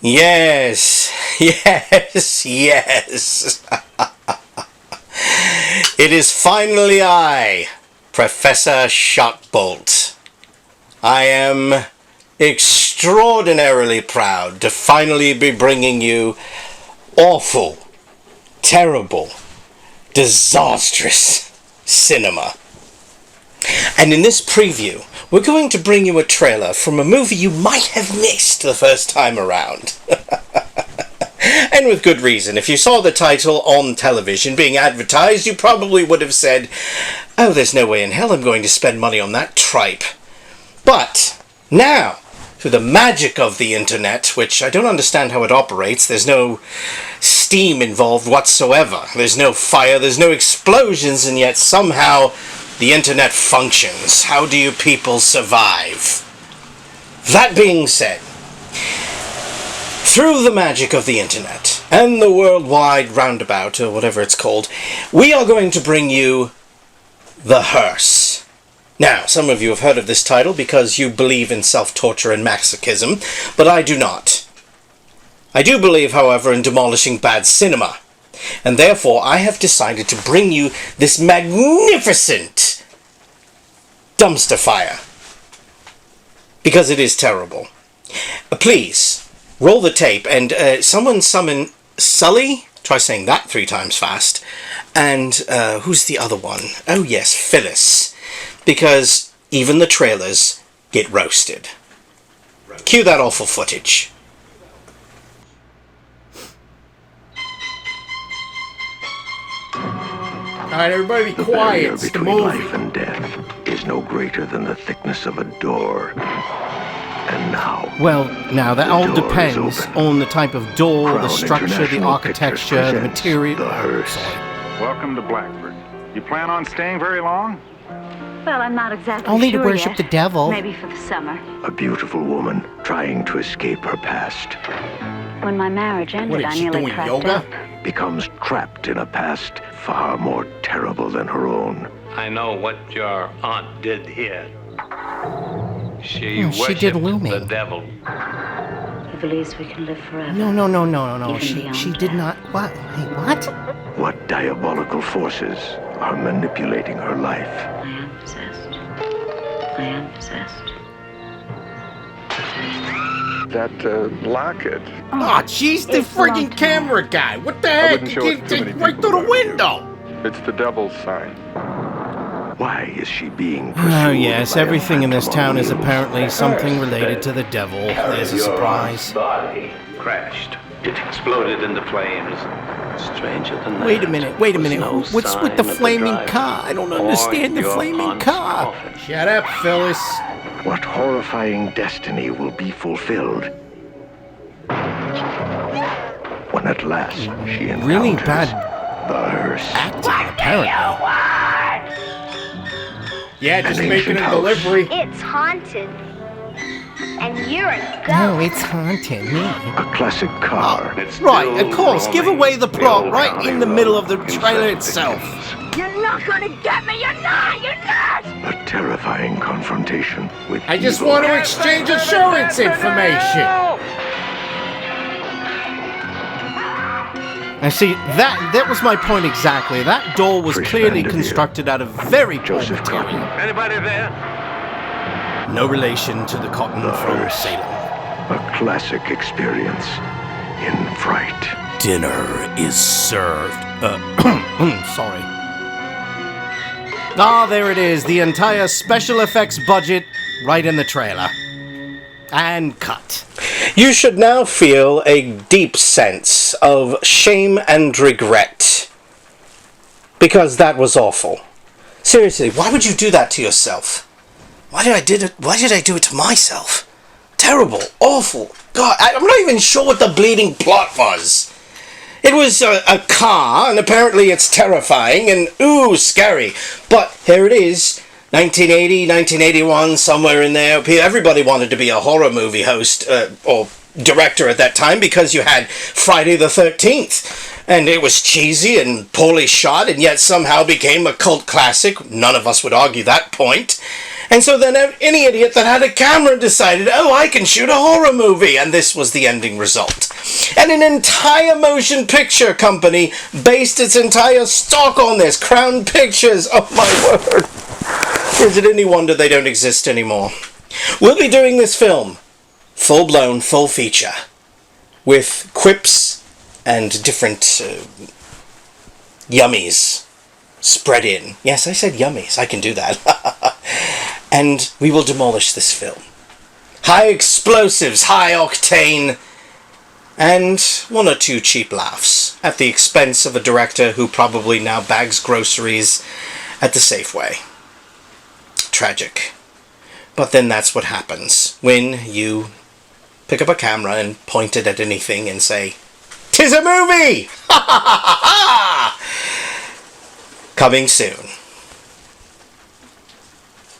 Yes, yes. It is finally I, Professor Shotbolt. I am extraordinarily proud to finally be bringing you awful, terrible, disastrous cinema. And in this preview, we're going to bring you a trailer from a movie you might have missed the first time around. And with good reason. If you saw the title on television being advertised, you probably would have said, "Oh, there's no way in hell I'm going to spend money on that tripe." But now, through the magic of the internet, which I don't understand how it operates, there's no steam involved whatsoever. There's no fire, there's no explosions, and yet somehow the internet functions. How do you people survive? That being said, through the magic of the internet and the worldwide roundabout, or whatever it's called, we are going to bring you The Hearse. Now, some of you have heard of this title because you believe in self-torture and masochism, but I do not. I do believe, however, in demolishing bad cinema, and therefore I have decided to bring you this magnificent dumpster fire, because it is terrible. Please, roll the tape, and someone summon Sully. Try saying that 3 times fast. And who's the other one? Oh yes, Phyllis. Because even the trailers get roasted. Cue that awful footage. Alright, everybody be quiet. It's the between movie. life and death is no greater than the thickness of a door. And now, Well, now that all door is depends open. on the type of door, the Crown structure, the International architecture, Pictures the presents material. The Hearse. Welcome to Blackford. You plan on staying very long? Well, I'm not exactly Only sure to worship yet. the devil. Maybe for the summer. A beautiful woman trying to escape her past When my marriage ended, What is I she nearly doing, cracked yoga? up. becomes trapped in a past far more terrible than her own. I know what your aunt did here. She Oh, she worshipped did the looming. devil. He believes we can live forever. No. Even She beyond did death. not. What? Hey, what? What diabolical forces are manipulating her life? I am possessed. I am possessed. That locket. Oh, jeez, the It's a long friggin' time. camera guy. What the I heck? wouldn't You show it can't to too take many right people through the around here. window. It's the devil's sign. Why is she being pursued? Oh, yes, by a everything in this phantom town on is wheels? apparently something related to the devil. There's a Your aunt's surprise. body crashed. It exploded into flames. Stranger than that. Wait a minute. was no What's with sign the of flaming driver car? I don't or understand the your flaming aunt's car. coffin. Shut up, Phyllis. What horrifying destiny will be fulfilled when at last she encounters Really bad the Hearse? acting, apparently. Yeah, just An making ancient a house. delivery. It's haunted. And you're a ghost. No, it's haunting me. A classic car. It's Right, still of course. Give roaming away the plot old right in the county middle road of the in trailer search of itself. victims. You're not gonna get me. You're not. You're not. A terrifying confrontation with I just evil. want to exchange insurance information. And see, that was my point exactly. That door was Chris clearly Vanderveer. constructed out of very poor Joseph material. Cotton. Anybody there? No relation to the cotton The from Hearse. Salem. A classic experience in fright. Dinner is served. Sorry. Ah, there it is. The entire special effects budget right in the trailer. And cut. You should now feel a deep sense of shame and regret. Because that was awful. Seriously, why would you do that to yourself? Why did I do it to myself? Terrible, awful. God, I'm not even sure what the bleeding plot was. It was a car, and apparently it's terrifying and ooh, scary. But here it is, 1980, 1981, somewhere in there. Everybody wanted to be a horror movie host or director at that time because you had Friday the 13th. And it was cheesy and poorly shot, and yet somehow became a cult classic. None of us would argue that point. And so then any idiot that had a camera decided, oh, I can shoot a horror movie, and this was the ending result. And an entire motion picture company based its entire stock on this. Crown Pictures, oh my word. Is it any wonder they don't exist anymore? We'll be doing this film, full-blown, full feature, with quips and different yummies spread in. Yes, I said yummies. I can do that. And we will demolish this film. High explosives, high octane, and one or two cheap laughs at the expense of a director who probably now bags groceries at the Safeway. Tragic. But then that's what happens when you pick up a camera and point it at anything and say, "'Tis a movie!" Ha ha ha ha! Coming soon.